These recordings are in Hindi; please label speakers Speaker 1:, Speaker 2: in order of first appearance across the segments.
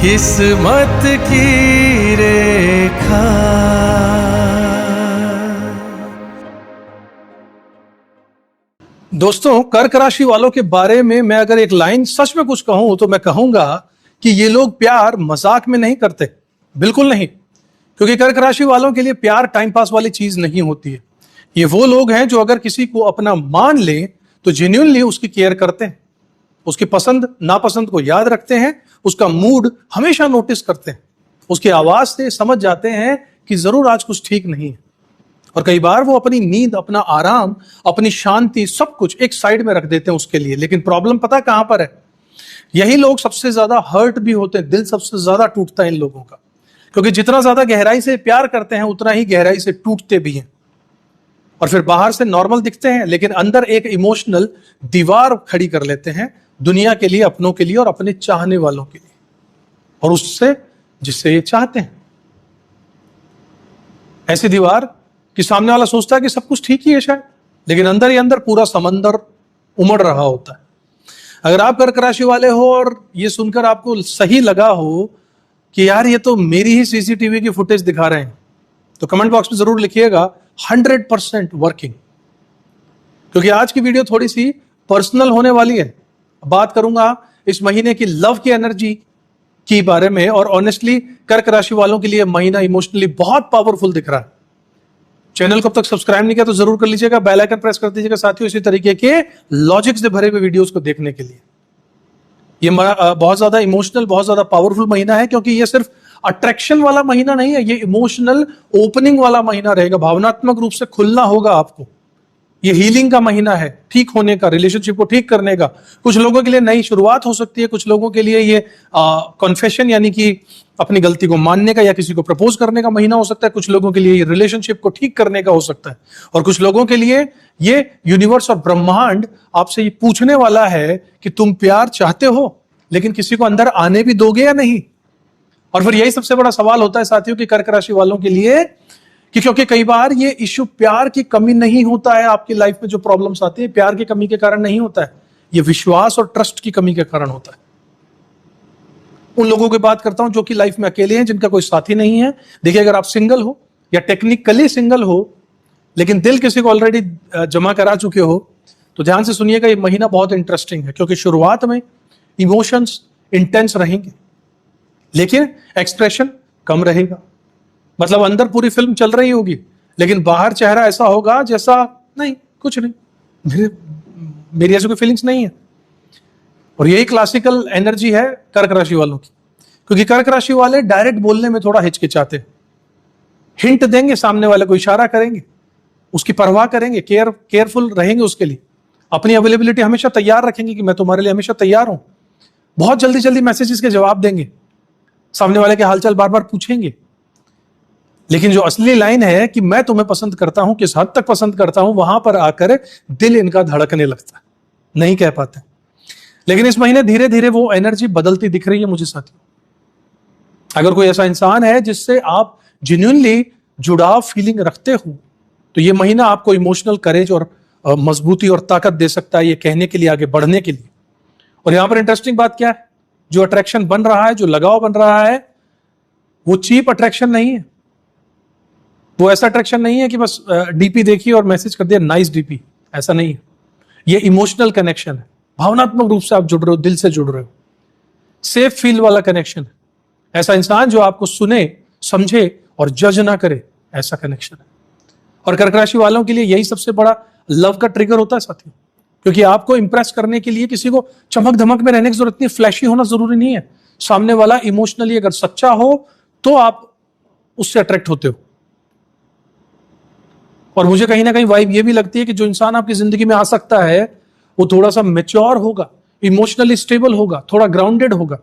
Speaker 1: किस्मत की रेखा। दोस्तों, कर्क राशि वालों के बारे में मैं अगर एक लाइन सच में कुछ कहूं तो मैं कहूंगा कि ये लोग प्यार मजाक में नहीं करते, बिल्कुल नहीं। क्योंकि कर्क राशि वालों के लिए प्यार टाइम पास वाली चीज नहीं होती है। ये वो लोग हैं जो अगर किसी को अपना मान ले तो जेन्युइनली उसकी केयर करते हैं, उसकी पसंद नापसंद को याद रखते हैं, उसका मूड हमेशा नोटिस करते हैं, उसकी आवाज से समझ जाते हैं कि जरूर आज कुछ ठीक नहीं है। और कई बार वो अपनी नींद, अपना आराम, अपनी शांति सब कुछ एक साइड में रख देते हैं उसके लिए। लेकिन प्रॉब्लम पता कहां पर है? यही लोग सबसे ज्यादा हर्ट भी होते हैं, दिल सबसे ज्यादा टूटता है इन लोगों का। क्योंकि जितना ज्यादा गहराई से प्यार करते हैं उतना ही गहराई से टूटते भी हैं। और फिर बाहर से नॉर्मल दिखते हैं लेकिन अंदर एक इमोशनल दीवार खड़ी कर लेते हैं, दुनिया के लिए, अपनों के लिए और अपने चाहने वालों के लिए, और उससे जिससे ये चाहते हैं। ऐसी दीवार कि सामने वाला सोचता है कि सब कुछ ठीक ही है शायद, लेकिन अंदर ही अंदर पूरा समंदर उमड़ रहा होता है। अगर आप कर्क राशि वाले हो और ये सुनकर आपको सही लगा हो कि यार ये तो मेरी ही सीसीटीवी की फुटेज दिखा रहे हैं, तो कमेंट बॉक्स में जरूर लिखिएगा 100% वर्किंग। क्योंकि आज की वीडियो थोड़ी सी पर्सनल होने वाली है। बात करूंगा इस महीने की लव की एनर्जी के बारे में, और ऑनेस्टली कर्क राशि वालों के लिए महीना इमोशनली बहुत पावरफुल दिख रहा है। चैनल को अब तक सब्सक्राइब नहीं किया तो जरूर कर लीजिएगा, बेल आइकन प्रेस कर दीजिएगा साथियों, इसी तरीके के लॉजिक से भरे हुए वीडियोस को देखने के लिए। ये बहुत ज्यादा इमोशनल, बहुत ज्यादा पावरफुल महीना है, क्योंकि ये सिर्फ अट्रैक्शन वाला महीना नहीं है, ये इमोशनल ओपनिंग वाला महीना रहेगा। भावनात्मक रूप से खुलना होगा आपको। ये हीलिंग का महीना है, ठीक होने का, रिलेशनशिप को ठीक करने का। कुछ लोगों के लिए नई शुरुआत हो सकती है, कुछ लोगों के लिए ये कॉन्फेशन यानी कि अपनी गलती को मानने का या किसी को प्रपोज करने का महीना हो सकता है। कुछ लोगों के लिए ये रिलेशनशिप को ठीक करने का हो सकता है, और कुछ लोगों के लिए ये यूनिवर्स और ब्रह्मांड आपसे ये पूछने वाला है कि तुम प्यार चाहते हो लेकिन किसी को अंदर आने भी दोगे या नहीं। और फिर यही सबसे बड़ा सवाल होता है साथियों कि कर्क राशि वालों के लिए, कि क्योंकि कई बार ये इश्यू प्यार की कमी नहीं होता है। आपकी लाइफ में जो प्रॉब्लम्स आती है प्यार की कमी के कारण नहीं होता है, ये विश्वास और ट्रस्ट की कमी के कारण होता है। उन लोगों की बात करता हूं जो कि लाइफ में अकेले हैं, जिनका कोई साथी नहीं है। देखिए, अगर आप सिंगल हो या टेक्निकली सिंगल हो लेकिन दिल किसी को ऑलरेडी जमा करा चुके हो, तो ध्यान से सुनिएगा, ये महीना बहुत इंटरेस्टिंग है। क्योंकि शुरुआत में इमोशंस इंटेंस रहेंगे लेकिन एक्सप्रेशन कम रहेगा। मतलब अंदर पूरी फिल्म चल रही होगी लेकिन बाहर चेहरा ऐसा होगा जैसा नहीं, कुछ नहीं, मेरी ऐसी कोई फीलिंग्स नहीं है। और यही क्लासिकल एनर्जी है कर्क राशि वालों की। क्योंकि कर्क राशि वाले डायरेक्ट बोलने में थोड़ा हिचकिचाते हैं। हिंट देंगे, सामने वाले को इशारा करेंगे, उसकी परवाह करेंगे, केयरफुल रहेंगे उसके लिए, अपनी अवेलेबिलिटी हमेशा तैयार रखेंगे कि मैं तुम्हारे लिए हमेशा तैयार हूं। बहुत जल्दी जल्दी मैसेजेस के जवाब देंगे, सामने वाले के हालचाल बार बार पूछेंगे। लेकिन जो असली लाइन है कि मैं तुम्हें पसंद करता हूं, किस हद तक पसंद करता हूं, वहां पर आकर दिल इनका धड़कने लगता है, नहीं कह पाते। लेकिन इस महीने धीरे धीरे वो एनर्जी बदलती दिख रही है मुझे साथियों। अगर कोई ऐसा इंसान है जिससे आप जेन्युइनली जुड़ाव फीलिंग रखते हो, तो ये महीना आपको इमोशनल करेज और मजबूती और ताकत दे सकता है, ये कहने के लिए, आगे बढ़ने के लिए। और यहां पर इंटरेस्टिंग बात क्या है, जो अट्रैक्शन बन रहा है, जो लगाव बन रहा है, वो चीप अट्रैक्शन नहीं है। वो ऐसा अट्रैक्शन नहीं है कि बस डीपी देखी और मैसेज कर दिया नाइस डीपी, ऐसा नहीं है। ये इमोशनल कनेक्शन है, भावनात्मक रूप से आप जुड़ रहे हो, दिल से जुड़ रहे हो, सेफ फील वाला कनेक्शन है। ऐसा इंसान जो आपको सुने, समझे और जज ना करे, ऐसा कनेक्शन है। और कर्क राशि वालों के लिए यही सबसे बड़ा लव का ट्रिगर होता है साथियों। क्योंकि आपको इंप्रेस करने के लिए किसी को चमक धमक में रहने की जरूरत नहीं, फ्लैशी होना जरूरी नहीं है। सामने वाला इमोशनली अगर सच्चा हो तो आप उससे अट्रैक्ट होते हो। और मुझे कहीं ना कहीं वाइब ये भी लगती है कि जो इंसान आपकी जिंदगी में आ सकता है वो थोड़ा सा मैच्योर होगा, इमोशनली स्टेबल होगा, थोड़ा ग्राउंडेड होगा।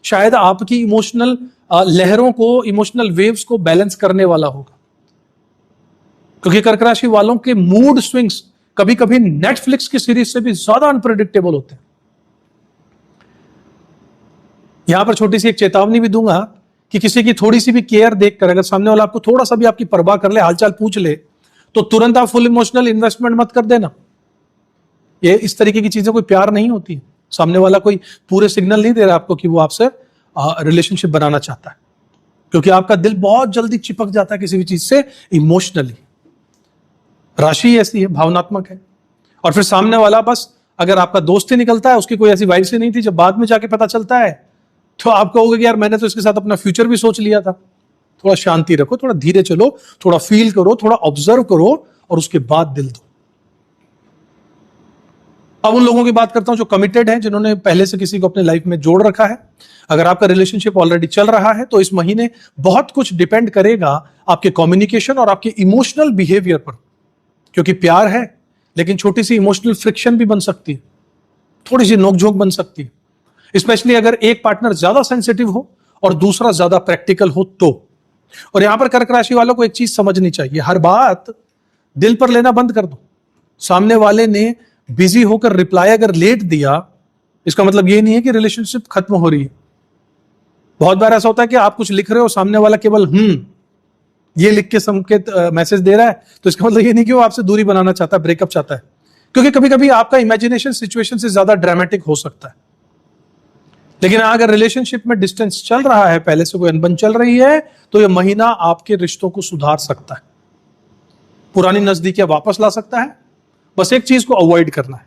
Speaker 1: शायद आपकी इमोशनल लहरों को, इमोशनल वेव्स को बैलेंस करने वाला होगा। क्योंकि कर्क राशि वालों के मूड स्विंग्स कभी कभी नेटफ्लिक्स की सीरीज से भी ज्यादा अनप्रेडिक्टेबल होते हैं। यहां पर छोटी सी एक चेतावनी भी दूंगा कि किसी की थोड़ी सी भी केयर देखकर, अगर सामने वाला आपको थोड़ा सा भी आपकी परवाह कर ले, हालचाल पूछ ले, तो तुरंत आप फुल इमोशनल इन्वेस्टमेंट मत कर देना। ये इस तरीके की चीजें कोई प्यार नहीं होती है। सामने वाला कोई पूरे सिग्नल नहीं दे रहा आपको कि वो आपसे रिलेशनशिप बनाना चाहता है, क्योंकि आपका दिल बहुत जल्दी चिपक जाता है किसी भी चीज से इमोशनली। राशि ऐसी है, भावनात्मक है। और फिर सामने वाला बस अगर आपका दोस्त ही निकलता है, उसकी कोई ऐसी वाइफ से नहीं थी, जब बाद में जाके पता चलता है तो आप कहोगे कि यार मैंने तो इसके साथ अपना फ्यूचर भी सोच लिया था। थोड़ा शांति रखो, थोड़ा धीरे चलो, थोड़ा फील करो, थोड़ा ऑब्जर्व करो और उसके बाद दिल दो। अब उन लोगों की बात करता हूं जो कमिटेड हैं, जिन्होंने पहले से किसी को अपने लाइफ में जोड़ रखा है। अगर आपका रिलेशनशिप ऑलरेडी चल रहा है तो इस महीने बहुत कुछ डिपेंड करेगा आपके कम्युनिकेशन और आपके इमोशनल बिहेवियर पर, क्योंकि प्यार है लेकिन छोटी सी इमोशनल फ्रिक्शन भी बन सकती है, थोड़ी सी नोकझोंक बन सकती है, स्पेशली अगर एक पार्टनर ज्यादा सेंसिटिव हो और दूसरा ज्यादा प्रैक्टिकल हो तो। और यहां पर कर्क राशि वालों को एक चीज समझनी चाहिए, हर बात दिल पर लेना बंद कर दो। सामने वाले ने बिजी होकर रिप्लाई अगर लेट दिया, इसका मतलब ये नहीं है कि रिलेशनशिप खत्म हो रही है। बहुत बार ऐसा होता है कि आप कुछ लिख रहे हो, सामने वाला केवल ये लिख के संकेत मैसेज दे रहा है, तो इसका मतलब ये नहीं कि वो आपसे दूरी बनाना चाहता है, ब्रेकअप चाहता है। क्योंकि कभी कभी आपका इमेजिनेशन सिचुएशन से ज्यादा ड्रामेटिक हो सकता है। लेकिन अगर रिलेशनशिप में डिस्टेंस चल रहा है, पहले से कोई अनबन चल रही है, तो यह महीना आपके रिश्तों को सुधार सकता है, पुरानी नजदीकियां वापस ला सकता है। बस एक चीज को अवॉइड करना है,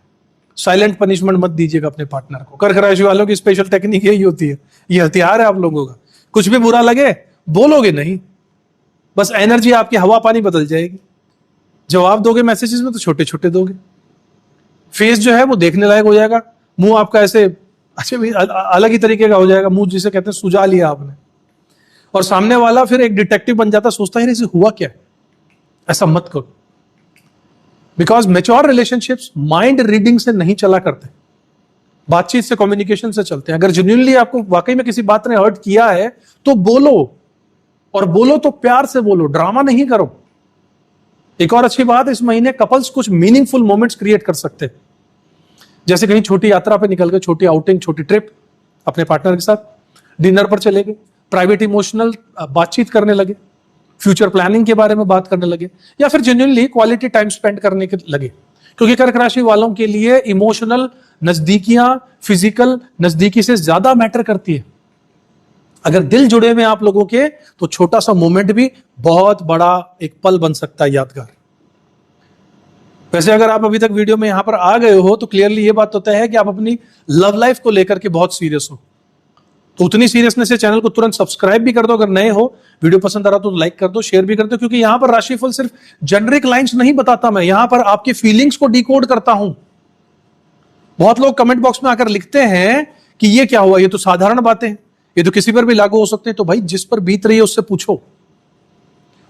Speaker 1: साइलेंट पनिशमेंट मत दीजिएगा अपने पार्टनर को। कर्क राशि वालों की स्पेशल टेक्निक यही होती है, ये हथियार है आप लोगों का। कुछ भी बुरा लगे बोलोगे नहीं, बस एनर्जी आपकी हवा पानी बदल जाएगी। जवाब दोगे मैसेजेस में तो छोटे छोटे दोगे, फेस जो है वो देखने लायक हो जाएगा, मुंह आपका ऐसे अच्छा भी अलग ही तरीके का हो जाएगा, मुंह जिसे कहते हैं सुझा लिया आपने। और सामने वाला फिर एक डिटेक्टिव बन जाता, सोचता है इसे हुआ क्या। ऐसा मत करो, because mature relationships mind reading से नहीं चला करते, बातचीत से, कम्युनिकेशन से चलते हैं। अगर जेन्युइनली आपको वाकई में किसी बात ने हर्ट किया है तो बोलो, और बोलो तो प्यार से बोलो, ड्रामा नहीं करो। एक और अच्छी बात, इस महीने कपल्स कुछ मीनिंगफुल मोमेंट्स क्रिएट कर सकते हैं, जैसे कहीं छोटी यात्रा पे निकल गए, छोटी आउटिंग, छोटी ट्रिप अपने पार्टनर के साथ, डिनर पर चले गए, प्राइवेट इमोशनल बातचीत करने लगे, फ्यूचर प्लानिंग के बारे में बात करने लगे, या फिर जेन्युइनली क्वालिटी टाइम स्पेंड करने के लगे। क्योंकि कर्क राशि वालों के लिए इमोशनल नजदीकियां फिजिकल नजदीकी से ज्यादा मैटर करती है। अगर दिल जुड़े में आप लोगों के, तो छोटा सा मोमेंट भी बहुत बड़ा एक पल बन सकता है, यादगार। वैसे अगर आप अभी तक वीडियो में यहां पर आ गए हो तो क्लियरली ये बात तो तय है कि आप अपनी लव लाइफ को लेकर के बहुत सीरियस हो। तो उतनी सीरियसनेस से चैनल को तुरंत सब्सक्राइब भी कर दो। अगर नए हो, वीडियो पसंद आ रहा तो लाइक कर दो, शेयर भी कर दो, क्योंकि यहां पर राशिफल सिर्फ जेनरिक लाइंस नहीं बताता मैं, यहां पर आपकी फीलिंग्स को डिकोड करता हूं। बहुत लोग कमेंट बॉक्स में आकर लिखते हैं कि ये क्या हुआ, ये तो साधारण बातें हैं, ये तो किसी पर भी लागू हो सकते हैं। तो भाई जिस पर बीत रही है उससे पूछो।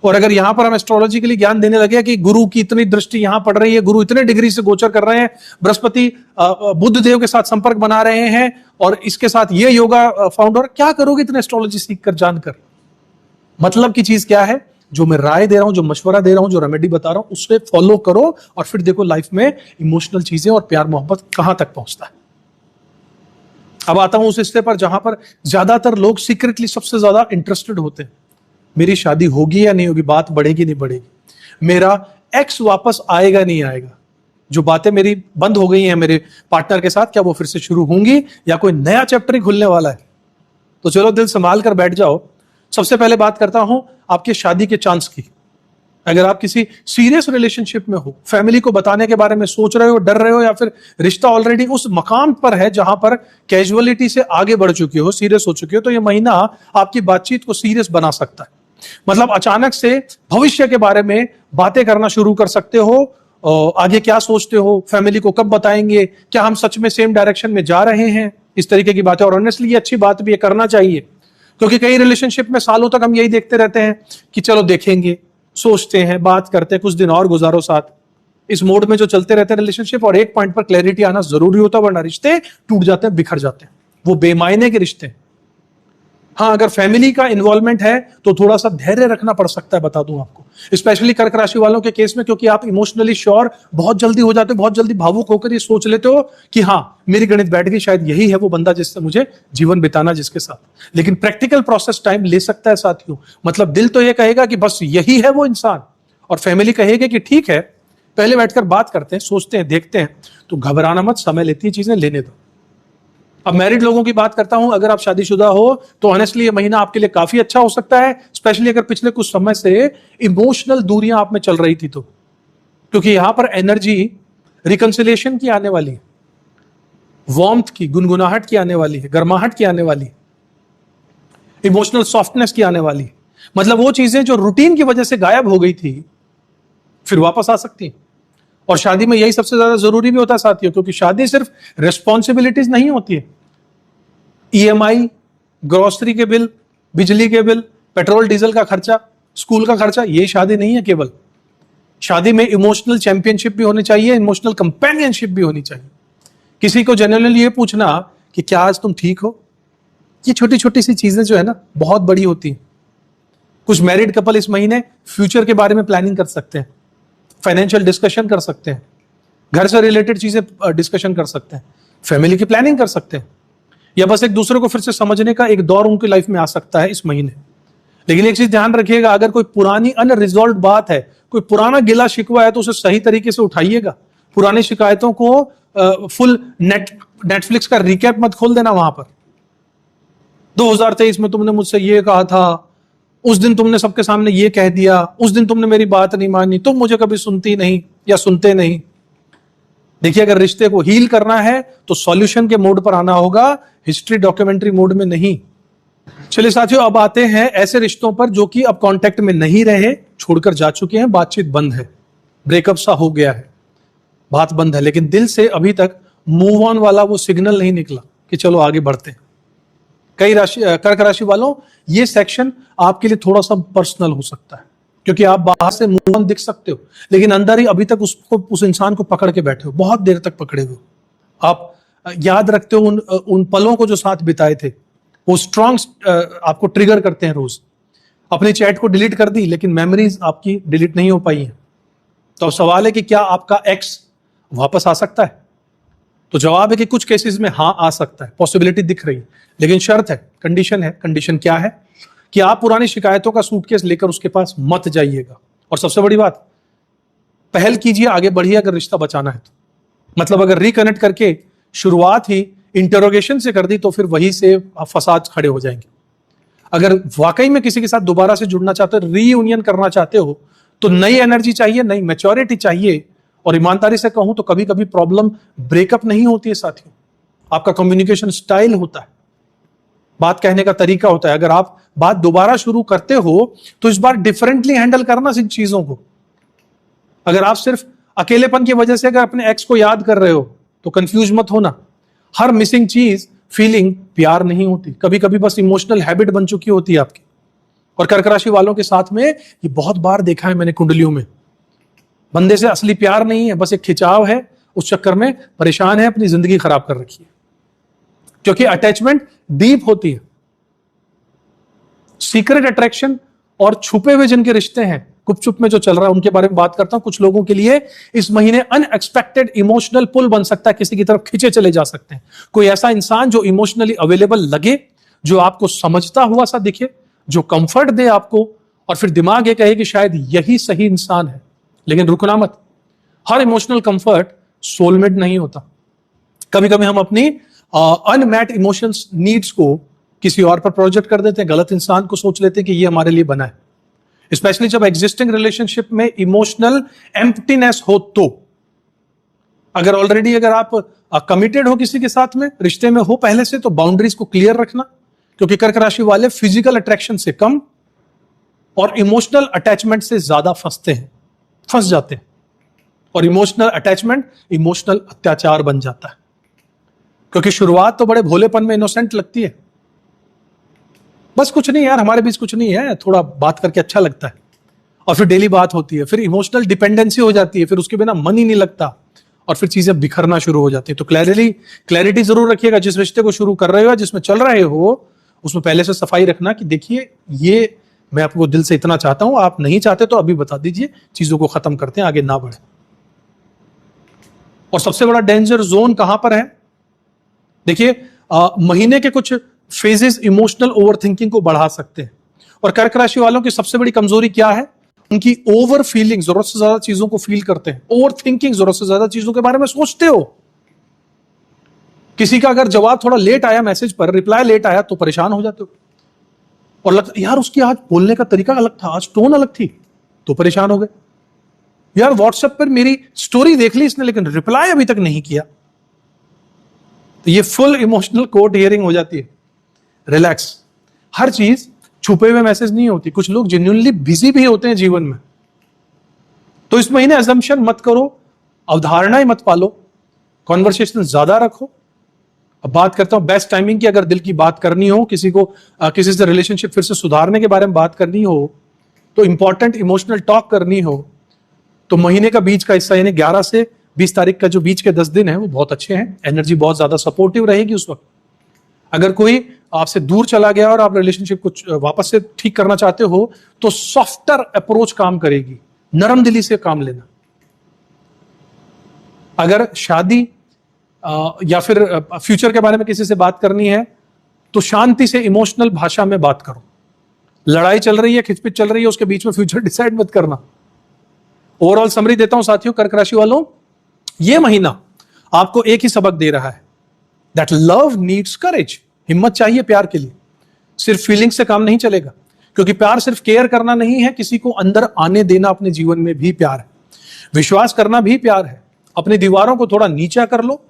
Speaker 1: और अगर यहां पर हम एस्ट्रोलॉजी के लिए ज्ञान देने लगे कि गुरु की इतनी दृष्टि यहां पड़ रही है, गुरु इतने डिग्री से गोचर कर रहे हैं, बृहस्पति बुध देव के साथ संपर्क बना रहे हैं, और इसके साथ ये योगा फाउंड हो रहा है, क्या करोगे इतने एस्ट्रोलॉजी सीखकर, जानकर। मतलब की चीज क्या है, जो मैं राय दे रहा हूं, जो मशवरा दे रहा हूं, जो रेमेडी बता रहा हूं, उससे फॉलो करो, और फिर देखो लाइफ में इमोशनल चीजें और प्यार मोहब्बत कहां तक पहुंचता है। अब आता हूं उस हिस्से पर जहां पर ज्यादातर लोग सीक्रेटली सबसे ज्यादा इंटरेस्टेड होते हैं। मेरी शादी होगी या नहीं होगी, बात बढ़ेगी नहीं बढ़ेगी, मेरा एक्स वापस आएगा नहीं आएगा, जो बातें मेरी बंद हो गई हैं मेरे पार्टनर के साथ, क्या वो फिर से शुरू होंगी या कोई नया चैप्टर ही खुलने वाला है। तो चलो दिल संभाल कर बैठ जाओ। सबसे पहले बात करता हूं आपके शादी के चांस की। अगर आप किसी सीरियस रिलेशनशिप में हो, फैमिली को बताने के बारे में सोच रहे हो, डर रहे हो, या फिर रिश्ता ऑलरेडी उस मकाम पर है जहां पर कैजुअलिटी से आगे बढ़ चुकी हो, सीरियस हो चुकी हो, तो यह महीना आपकी बातचीत को सीरियस बना सकता है। मतलब अचानक से भविष्य के बारे में बातें करना शुरू कर सकते हो। आगे क्या सोचते हो, फैमिली को कब बताएंगे, क्या हम सच में सेम डायरेक्शन में जा रहे हैं, इस तरीके की बातें। और ऑनेस्टली ये अच्छी बात भी, ये करना चाहिए, क्योंकि कई रिलेशनशिप में सालों तक हम यही देखते रहते हैं कि चलो देखेंगे, सोचते हैं, बात करते हैं, कुछ दिन और गुजारो साथ। इस मोड में जो चलते रहते हैं रिलेशनशिप, और एक पॉइंट पर क्लैरिटी आना जरूरी होता है, वरना रिश्ते टूट जाते हैं, बिखर जाते हैं, वो बेमायने के रिश्ते। हाँ, अगर फैमिली का इन्वॉल्वमेंट है तो थोड़ा सा धैर्य रखना पड़ सकता है, बता दूं आपको, स्पेशली कर्क राशि वालों के केस में, क्योंकि आप इमोशनली श्योर बहुत जल्दी हो जाते हो, बहुत जल्दी भावुक होकर ये सोच लेते हो कि हाँ मेरी गणित बैठ गई, शायद यही है वो बंदा जिससे मुझे जीवन बिताना, जिसके साथ। लेकिन प्रैक्टिकल प्रोसेस टाइम ले सकता है साथियों। मतलब दिल तो ये कहेगा कि बस यही है वो इंसान, और फैमिली कहेगी कि ठीक है, पहले बैठकर बात करते हैं, सोचते हैं, देखते हैं। तो घबराना मत, समय लेती है चीजें, लेने दो। अब मैरिड लोगों की बात करता हूं, अगर आप शादीशुदा हो तो ऑनेस्टली ये महीना आपके लिए काफी अच्छा हो सकता है, स्पेशली अगर पिछले कुछ समय से इमोशनल दूरियां आप में चल रही थी तो, क्योंकि यहां पर एनर्जी रिकंसिलिएशन की आने वाली है, वार्मथ की, गुनगुनाहट की आने वाली है, गर्माहट की आने वाली है, इमोशनल सॉफ्टनेस की आने वाली है। मतलब वो चीजें जो रूटीन की वजह से गायब हो गई थी फिर वापस आ सकती हैं। और शादी में यही सबसे ज्यादा जरूरी भी होता है साथियों, क्योंकि शादी सिर्फ रिस्पॉन्सिबिलिटीज नहीं होती है। ईएमआई, ग्रोसरी के बिल, बिजली के बिल, पेट्रोल डीजल का खर्चा, स्कूल का खर्चा, ये शादी नहीं है केवल। शादी में इमोशनल चैंपियनशिप भी होनी चाहिए, इमोशनल कंपेनियनशिप भी होनी चाहिए। किसी को जनरली ये पूछना कि क्या आज तुम ठीक हो, ये छोटी छोटी सी चीजें जो है ना बहुत बड़ी होती हैं। कुछ मैरिड कपल इस महीने फ्यूचर के बारे में प्लानिंग कर सकते हैं, फाइनेंशियल डिस्कशन कर सकते हैं, घर से रिलेटेड चीजें डिस्कशन कर सकते हैं, फैमिली की प्लानिंग कर सकते हैं, या बस एक दूसरे को फिर से समझने का एक दौर उनकी लाइफ में आ सकता है इस महीने। लेकिन एक चीज ध्यान रखिएगा, अगर कोई पुरानी अनरिजॉल्व बात है, कोई पुराना गिला शिकवा है, तो उसे सही तरीके से उठाइएगा। पुरानी शिकायतों को फुल नेटफ्लिक्स का रिकैप मत खोल देना वहां पर। 2023 में तुमने मुझसे ये कहा था, उस दिन तुमने सबके सामने ये कह दिया, उस दिन तुमने मेरी बात नहीं मानी, तुम मुझे कभी सुनती नहीं या सुनते नहीं। देखिए, अगर रिश्ते को हील करना है तो सॉल्यूशन के मोड पर आना होगा, हिस्ट्री डॉक्यूमेंट्री मोड में नहीं। चलिए साथियों, अब आते हैं ऐसे रिश्तों पर जो कि अब कांटेक्ट में नहीं रहे, छोड़कर जा चुके हैं, बातचीत बंद है, ब्रेकअप सा हो गया है, बात बंद है, लेकिन दिल से अभी तक मूव ऑन वाला वो सिग्नल नहीं निकला कि चलो आगे बढ़ते हैं। कई कर्क राशि वालों, ये सेक्शन आपके लिए थोड़ा सा पर्सनल हो सकता है, क्योंकि आप बाहर से मूव ऑन दिख सकते हो, लेकिन अंदर ही अभी तक उस इंसान को पकड़ के बैठे हो, बहुत देर तक पकड़े हुए। आप याद रखते हो उन पलों को जो साथ बिताए थे, वो स्ट्रॉन्ग आपको ट्रिगर करते हैं रोज। अपनी चैट को डिलीट कर दी, लेकिन मेमोरीज आपकी डिलीट नहीं हो पाई हैं। तो अब सवाल है कि क्या आपका एक्स वापस आ सकता है? तो जवाब है कि कुछ केसेस में हाँ आ सकता है, पॉसिबिलिटी दिख रही है, लेकिन शर्त है, कंडीशन है। कंडीशन क्या है कि आप पुरानी शिकायतों का सूटकेस लेकर उसके पास मत जाइएगा। और सबसे बड़ी बात, पहल कीजिए, आगे बढ़िए अगर रिश्ता बचाना है तो। मतलब अगर रिकनेक्ट करके शुरुआत ही इंटरोगेशन से कर दी तो फिर वहीं से फसाद खड़े हो जाएंगे। अगर वाकई में किसी के साथ दोबारा से जुड़ना चाहते हो, रीयूनियन करना चाहते हो, तो नई एनर्जी चाहिए, नई मैच्योरिटी चाहिए। और ईमानदारी से कहूं तो कभी कभी प्रॉब्लम ब्रेकअप नहीं होती है साथियों, आपका कम्युनिकेशन स्टाइल होता है, बात कहने का तरीका होता है। अगर आप बात दोबारा शुरू करते हो तो इस बार डिफरेंटली हैंडल करना इन चीजों को। अगर आप सिर्फ अकेलेपन की वजह से अगर अपने एक्स को याद कर रहे हो तो कंफ्यूज मत होना। हर मिसिंग चीज, फीलिंग प्यार नहीं होती, कभी कभी बस इमोशनल हैबिट बन चुकी होती है आपकी। और कर्क राशि वालों के साथ में ये बहुत बार देखा है मैंने कुंडलियों में, बंदे से असली प्यार नहीं है, बस एक खिंचाव है, उस चक्कर में परेशान है, अपनी जिंदगी खराब कर रखी है। क्योंकि अटैचमेंट डीप होती है, सीक्रेट अट्रैक्शन और छुपे हुए जिनके रिश्ते हैं, गुपचुप में जो चल रहा है, उनके बारे में बात करता हूं। कुछ लोगों के लिए इस महीने अनएक्सपेक्टेड इमोशनल पुल बन सकता है, किसी की तरफ खींचे चले जा सकते हैं। कोई ऐसा इंसान जो इमोशनली अवेलेबल लगे, जो आपको समझता हुआ सा दिखे, जो कंफर्ट दे आपको, और फिर दिमाग ये कहे कि शायद यही सही इंसान है। लेकिन रुकना मत, हर इमोशनल कंफर्ट सोलमेट नहीं होता। कभी कभी हम अपनी अनमेट इमोशंस नीड्स को किसी और पर प्रोजेक्ट कर देते हैं, गलत इंसान को सोच लेते हैं कि ये हमारे लिए बना है। स्पेशली जब एग्जिस्टिंग रिलेशनशिप में इमोशनल एम्प्टीनेस हो तो। अगर ऑलरेडी अगर आप कमिटेड हो किसी के साथ में, रिश्ते में हो पहले से, तो बाउंड्रीज को क्लियर रखना, क्योंकि कर्क राशि वाले फिजिकल अट्रैक्शन से कम और इमोशनल अटैचमेंट से ज्यादा फंस जाते हैं। और इमोशनल अटैचमेंट इमोशनल अत्याचार बन जाता है, क्योंकि शुरुआत तो बड़े भोलेपन में इनोसेंट लगती है, बस कुछ नहीं यार, हमारे बीच कुछ नहीं है, थोड़ा बात करके अच्छा लगता है, और फिर डेली बात होती है, फिर इमोशनल डिपेंडेंसी हो जाती है, फिर उसके बिना मन ही नहीं लगता, और फिर चीजें बिखरना शुरू हो जाती है। तो क्लैरिटी जरूर रखिएगा, जिस रिश्ते को शुरू कर रहे हो, जिसमें चल रहे हो, उसमें पहले से सफाई रखना कि देखिए, ये मैं आपको दिल से इतना चाहता हूं, आप नहीं चाहते तो अभी बता दीजिए, चीजों को खत्म करते हैं, आगे ना बढ़े। और सबसे बड़ा डेंजर जोन कहां पर है? देखिए, महीने के कुछ फेजेस इमोशनल ओवरथिंकिंग को बढ़ा सकते हैं। और कर्क राशि वालों की सबसे बड़ी कमजोरी क्या है? उनकी ओवर फीलिंग, जरूरत से ज्यादा चीजों को फील करते हैं, ओवर थिंकिंग, जरूरत से ज्यादा चीजों के बारे में सोचते हो। किसी का अगर जवाब थोड़ा लेट आया मैसेज पर, रिप्लाई लेट आया, तो परेशान हो जाते हो और लगता यार उसकी आज बोलने का तरीका अलग था, आज टोन अलग थी, तो परेशान हो गए। यार व्हाट्सएप पर मेरी स्टोरी देख ली इसने लेकिन रिप्लाई अभी तक नहीं किया, तो ये फुल इमोशनल कोर्ट हियरिंग हो जाती है। रिलैक्स, हर चीज छुपे हुए मैसेज नहीं होती, कुछ लोग जेन्युइनली बिजी भी होते हैं जीवन में। तो इस महीने अजम्पशन मत करो, अवधारणाएं मत पालो, कॉन्वर्सेशन ज्यादा रखो। अब बात करता हूं बेस्ट टाइमिंग की। अगर दिल की बात करनी हो, किसी को किसी से रिलेशनशिप फिर से सुधारने के बारे में बात करनी हो, तो इंपॉर्टेंट इमोशनल टॉक करनी हो, तो महीने का बीच का हिस्सा यानी 11 से 20 तारीख का जो बीच के 10 दिन है वो बहुत अच्छे हैं। एनर्जी बहुत ज्यादा सपोर्टिव रहेगी उस वक्त। अगर कोई आपसे दूर चला गया और आप रिलेशनशिप को वापस से ठीक करना चाहते हो, तो सॉफ्टर अप्रोच काम करेगी, नरम दिली से काम लेना। अगर शादी या फिर फ्यूचर के बारे में किसी से बात करनी है, तो शांति से इमोशनल भाषा में बात करो। लड़ाई चल रही है, खिचपिच चल रही है, उसके बीच में फ्यूचर डिसाइड मत करना। ओवरऑल समरी देता हूं साथियों, कर्क राशि वालों, यह महीना आपको एक ही सबक दे रहा है, दैट लव नीड्स करेज। हिम्मत चाहिए प्यार के लिए। सिर्फ फीलिंग से काम नहीं चलेगा, क्योंकि प्यार सिर्फ केयर करना नहीं है, किसी को अंदर आने देना अपने जीवन में भी प्यार है। विश्वास करना भी प्यार है। अपनी दीवारों को थोड़ा नीचा कर लो।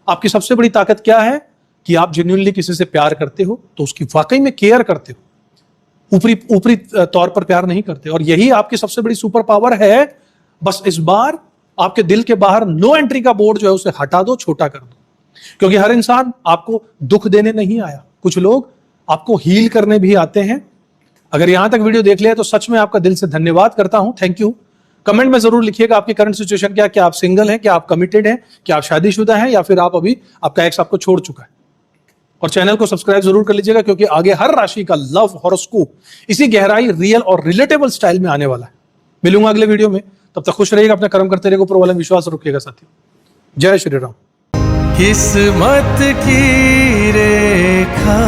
Speaker 1: आपकी सबसे बड़ी ताकत क्या है कि आप जेन्युइनली किसी से प्यार करते हो तो उसकी वाकई में केयर करते हो, ऊपरी तौर पर प्यार नहीं करते। और यही आपकी सबसे बड़ी सुपर पावर है। बस इस बार आपके दिल के बाहर नो एंट्री का बोर्ड जो है उसे हटा दो, छोटा कर दो, क्योंकि हर इंसान आपको दुख देने नहीं आया। कुछ लोग आपको हील करने भी आते हैं। अगर यहां तक वीडियो देख लिया तो सच में आपका दिल से धन्यवाद करता हूं, थैंक यू। कमेंट में जरूर लिखिएगा आपकी करंट सिचुएशन क्या है, क्या आप सिंगल हैं, क्या आप कमिटेड हैं, क्या आप शादीशुदा हैं, या फिर आप अभी आपका एक्स आपको छोड़ चुका है। और चैनल को सब्सक्राइब जरूर कर लीजिएगा, क्योंकि आगे हर राशि का लव हॉरोस्कोप इसी गहराई, रियल और रिलेटेबल स्टाइल में आने वाला है। मिलूंगा अगले वीडियो में, तब तक खुश रहिएगा, अपना कर्म करते रहिएगा, ऊपर वाला विश्वास रखिएगा साथियों। जय श्री राम।
Speaker 2: किस्मत की रेखा